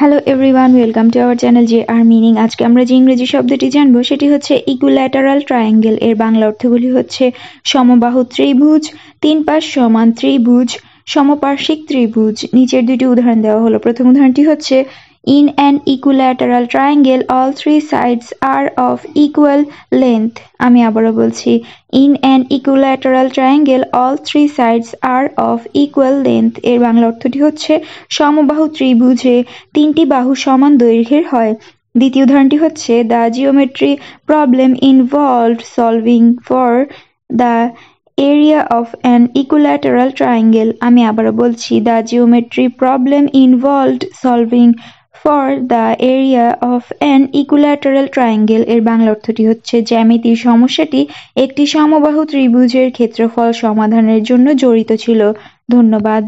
Hello everyone, welcome to our channel J R meaning. আজকে আমরা যে ইংরেজি শব্দটি জানবো সেটি হচ্ছে ইকুইল্যাটারাল ট্রায়াঙ্গেল। এর বাংলা অর্থগুলি হচ্ছে সমবাহু ত্রিভুজ, তিন পাশ সমান ত্রিভুজ, সমপার্শ্বিক ত্রিভুজ। নিচের দুটি উদাহরণ দেওয়া হলো। প্রথম উদাহরণটি হচ্ছে in an equilateral triangle all three sides are of equal length. আমি আবারও বলছি, in an equilateral triangle all three sides are of equal length. এর বাংলা অর্থটি হচ্ছে সমবাহু ত্রিভুজে তিনটি বাহু সমান দৈর্ঘ্যের হয়। দ্বিতীয় উদাহরণটি হচ্ছে the geometry problem involved solving for the area of an equilateral triangle. আমি আবারও বলছি, the geometry problem involved solving for the area of an equilateral triangle. এর বাংলা অর্থটি হচ্ছে জ্যামিতির সমস্যাটি একটি সমবাহু ত্রিভুজের ক্ষেত্রফল সমাধানের জন্য জড়িত ছিল। ধন্যবাদ।